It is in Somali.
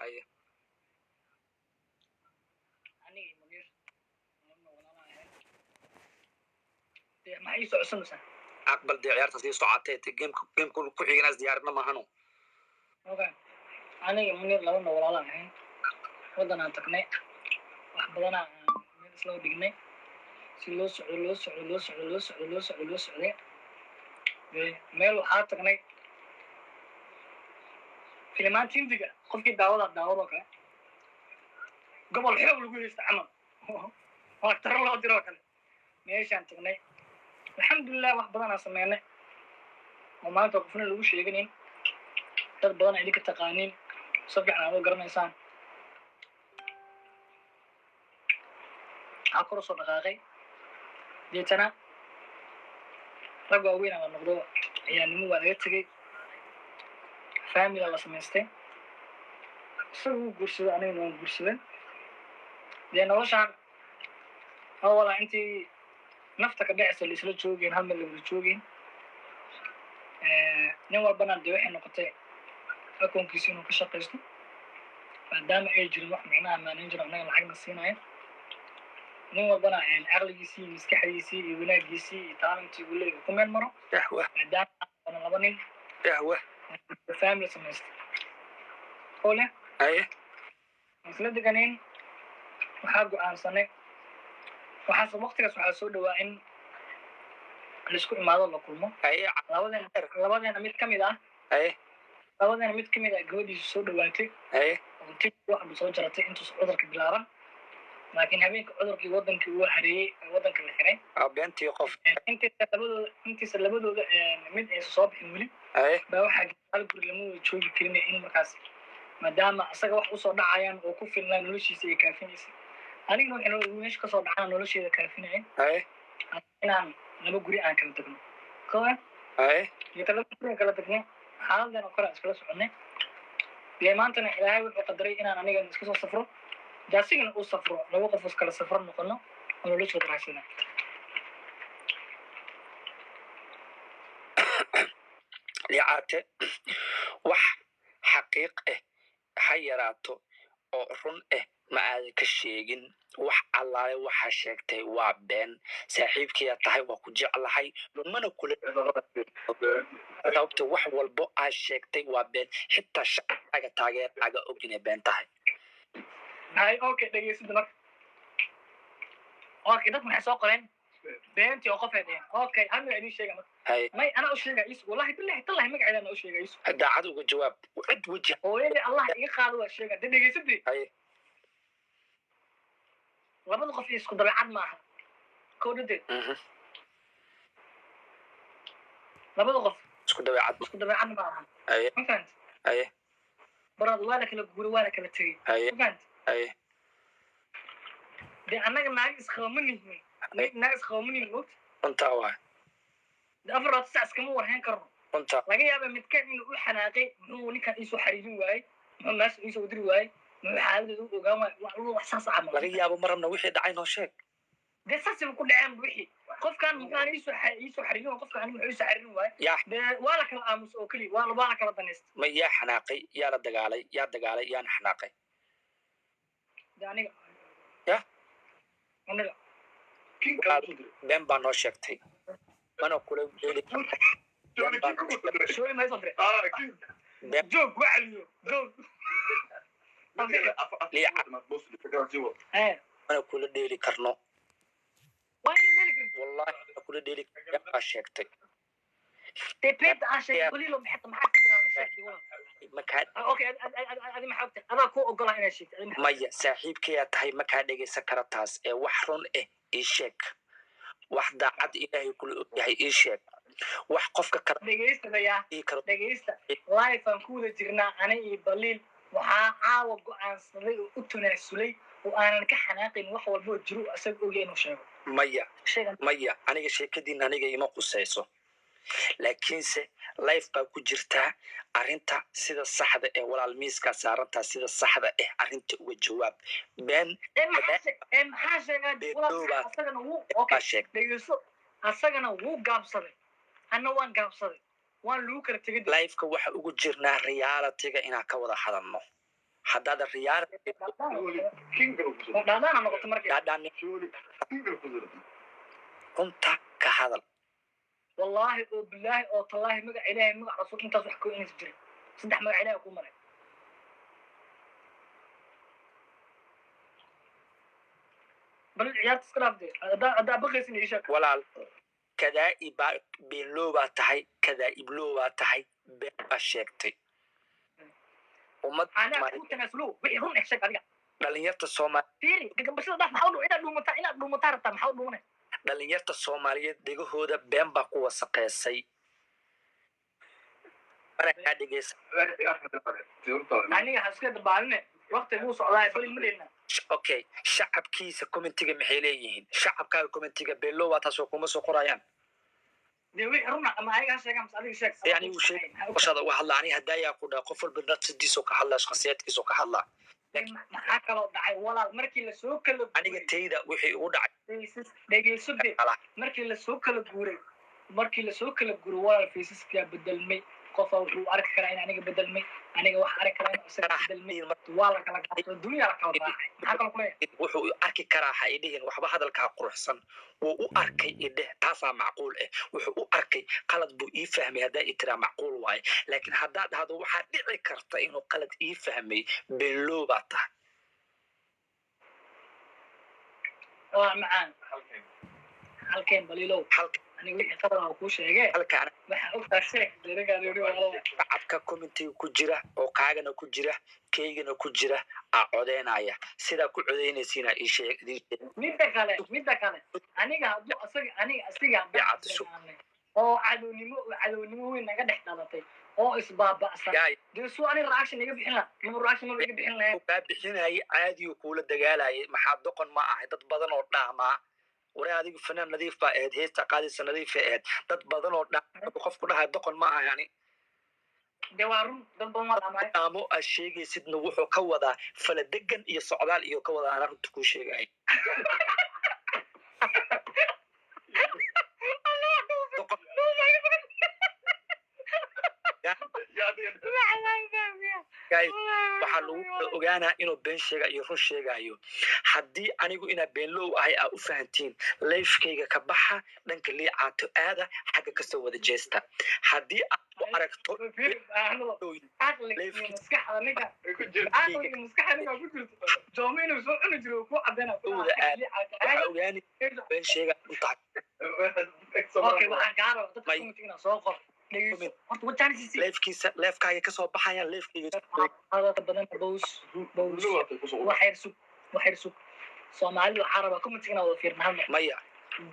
haye aniga munir lama walaala ahayn dee maxay soo cusubsan aqbal dee ciyaarta sii socotay game ku xiganaas diyaarna mahano okay aniga munir lama walaala ahayn wadana tagnay wax badan aan meel isla dhignay si loo socday meel waxaa tagnay filmaantiintiga qofkii daawado kale gobol xoog lagu haysta camal waa taro loo diro kale meeshaan tagnay alxamdulilah wax badan aan sameynay oo maanta qofna lagu sheeganin dad badan idinka taqaaniin si fiican aad u garanaysaan waxaa kor soo dhaqaaqay deetana rag waaweyn aan la noqdo ayaa nimo waa laga tegey family la samaystay isaga wuu guursaday anigana waan guursaday dee noloshaan awalaa intii nafta ka dhacaysa laisla joogeen hal meel lawada joogeen nin walbana dee waxay noqotay akoonkiisa inuu ka shaqaysto maadaama ay jirin wax micnaha maanin jiro annaga lacagna siinaya nin walbana caqligiisii iyo maskaxdiisii iyo wanaagiisii iyo taalantii uu leeyahay ku meel maro maadaama laba nin family samaystay oo leh isla deganeen waxaa go-aansanay waxaase waqtigaas waxaa soo dhawaa in laisku imaado la kulmo labadeena mid kamid ah gabadhiisu soo dhawaatay oo tib waxba soo jaratay intuusa cudurka bilaaban laakiin habeenka cudurkii wadankii uu hareeyey wadanka la xiray beentii qof intiisa labadooda mid aysa soo bixin weli baa waxaa hal guri lama wada joogi karin in markaas maadaama asaga wax usoo dhacayaan oo ku filnaa noloshiisa ay kaafinaysa anigna waxay meesha kasoo dhacaan nolosheeda kaafinaya inaan laba guri aan kala tagno kowa iyo laba guri aan kala tagnay xaaladan oo kale aan iskala soconay dee maantana ilaahay wuxuu qadaray inaan anigan iska soo safro jaasigana uu safro laba qof iskala safro noqono oo noloshooda raadsana licaate wax xaqiiq ah ha yaraato oo run ah ma aadan ka sheegin wax allaale waxaa sheegtay waa been saaxiibkiyaa tahay waa ku jeclahay mana kula sababta wax walbo aad sheegtay waa been xitaa shacabkaaga taageeraaga og inay been tahay okay dhegeysid marka okay dad maxay soo qoreen beentii oo qofay dheen okay hal mid idin sheega marka may ana u sheega isu wallahi billahi tallahi magaceeda ana u sheega isu daacad uga jawaab cid wajah hooyadii allah iga qaado waa sheega dhegeysidii labada qof isku dabeecad maaha koodade labada qof isku dabeecad maaha mafahant barad waa la kala guuray waa la kala tegey mafahant dee annaga naag isqabamanihin moogta runtaa waay afaraad sac iskama warhayn karno laga yaaba midkaan inuu u xanaaqay muxuu ninkaan iisoo xariirin waayey muxuu meesha iisoo wadiri waayey muxuu xaaladeeda u ogaan waay wax saas camal laga yaabo ma rabna wixii dhacay noo sheeg dee saasiba ku dhaceen wixii qofkaan muxuaan iisoo xariirin qofkaan aniga muxuu iisoo xariirin waayey dee waa la kala aamus oo keliya waa la kala danaysta ma yaa xanaaqay yaa la dagaalay yaana xanaaqay dee aniga been baa noo sheegtay mana kula joog wacliyo joog mana kula dheeli karno wallahi mana kula dheeli baa sheegtay maya saaxiibkayaa tahay makaa dhegaysan kara taas ee wax run ah ii sheeg wax daacad ilaahay kula ogyahay ii sheeg wax qofka kala dhegeysta life aan ku wada jirnaa ana iyo baliil waxaa caawa go-aansaday oo u tanaasulay oo aanan ka xanaaqin wax walboo jiro asaga ogya inuu sheego maya aniga sheekadiina aniga ima qusayso laakiinse life baa ku jirtaa arrinta sida saxda ee walaal miiskaa saarantaa sida saxda ah arrinta uga jawaab been asagana wuu gaabsaday anna waan gaabsaday waan lagu kala tegay lifeka waxa ugu jirnaa realityga inaan ka wada hadalno haddaad riyaar dhaadhaana noqoto markii dhaadhaan runta ka hadal wallaahi oo bilaahi oo tallaahi magac ilaahay magac rasuul intaas wax ku inaysa jirin saddex magac ilaahay ku maray bal ciyaarta iska dhaafdee haddaa baqaysin ii sheeg walaal kadaa'iba beenloo baa tahay kadaa'ibloo baa tahay been baa sheegtay ummad anaa ku tanaasulow wixii run sheeg adiga dhalinyarta soomaaliyeed fiiri gagambashada dhaaf maxaa u inaad dhuumataa rabtaa maxaa u dhuumanay dhalinyarta soomaaliyeed dhegahooda been baa ku wasaqeysay marakaa dhegeysa aniga ha iska dabaaline waqti buu socdaa bal ilmadeenna okay shacabkiisa commentiga maxay leeyihiin shacabkaaga commentiga beenloo waa taasoo kuma soo qorayaan dee wixii runa ama ayaga ha sheegaan mas adiga sheeg yani uu sheegashada u hadla ani hadaayaa ku dhaha qof walba nafsadiisoo ka hadlaa shakhsiyaadkiisoo ka hadlaa maxaa kaloo dhacay walaal markii lasoo kala aniga tayda wixii ugu dhacay dhegeyso de markii lasoo kala guuray walaal faysaskaa bedelmay qofa wuxuu arki karaa in aniga bedelmay aniga wax arki karaa in isaga bedelmay waa la kala gaabsado dunya la kala raacay maxaa kaloo kuleeyahay wuxuu arki karaa ha idhihin waxba hadalkaa quruxsan wuu u arkay idheh taasaa macquul ah wuxuu u arkay qalad buu ii fahmay haddaa ii tiraa macquul waaye laakiin haddaad dhahdo waxaa dhici karta inuu qalad ii fahmay beenloo baa tahay waa macaan halkeen baliilow aniga wixii qabadaa kuu sheegee halkaan waxaa ogtaa sheeg shacabka commentiga ku jira oo kaagana ku jira keygana ku jira aa codeynaya sidaa ku codeynaysiina ii sheeg midda kale aniga hadduu asiga oo cadownimo weyn naga dhex dhalatay oo isbaaba'san dee suu ani reaction iga bixin laha maba reaction maba iga bixin lahayn kaa bixinayay caadiyu kuula dagaalayay maxaa doqon ma ahay dad badan oo dhaamaa ware adigu fanaan nadiif baa ahayd heesta qaadaysa nadiifay ahayd dad badan oo qofku dhahay doqon ma aha yani dee waa run dad badan waa dhaamaay dhaamo aad sheegaysidna wuxuu ka wadaa faladegan iyo socdaal iyo ka wadaa ana runta kuu sheegaya waxaa lagu kala ogaanaa inuu been sheega iyo run sheegayo haddii anigu inaa beenlow ahay aa u fahantiin leifkayga ka baxa dhanka liicaato aada xagga kasoo wada jeesta haddii aad u aragto ogaani been sheega runta leefkiisa leefkaaga kasoo baxayaan leefkayga waxayr sug soomaalidu waxaa rabaa commentigana wada fiirna hal maya